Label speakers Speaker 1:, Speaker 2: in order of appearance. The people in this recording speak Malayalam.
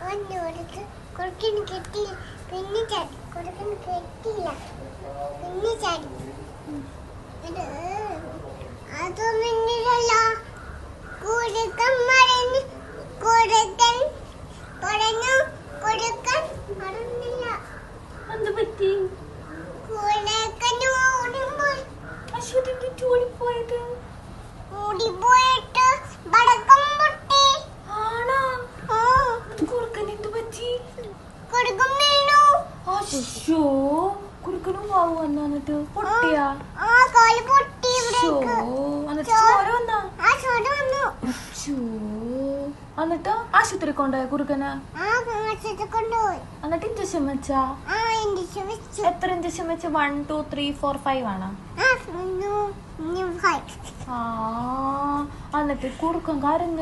Speaker 1: കൊടുക്കിന് കിട്ടി പിന്നെ ചാടി കൊടുക്കിന് കിട്ടിയില്ല പിന്നെ ചാടി അതൊന്നില്ല കൊടുക്കാൻ മറന്ന് കൊടുക്കാൻ പറഞ്ഞു കൊടുക്കാൻ മറന്നില്ല
Speaker 2: എന്ത് പറ്റി
Speaker 1: കൊടുക്കാൻ
Speaker 2: ഓടിപ്പോയത്
Speaker 1: ഓടിപ്പോയിട്ട് പടക്കം പൊട്ടി
Speaker 2: ആണോ കുറുക്കൻ എന്ത് പറ്റി
Speaker 1: കൊടുക്കും വീണു
Speaker 2: അശ്ശോ കുറുക്കനും വാവു വന്നിട്ട് പൊട്ടിയാ
Speaker 1: ആ കാല് പൊട്ടി
Speaker 2: എന്നിട്ട് ചോര വന്നാ
Speaker 1: ആ ചോര വന്നു
Speaker 2: എന്നിട്ട് ആശുപത്രി കൊണ്ടുപോയ കുറുക്കന്
Speaker 1: കൊണ്ടുപോയി
Speaker 2: എന്നിട്ട് ഇഞ്ചക്ഷൻ വെച്ചാ എത്ര ഇഞ്ചക്ഷൻ വെച്ച് 1 2 3 4 5 ആണോ എന്നിട്ട് കുറുക്കൻ കരഞ്ഞു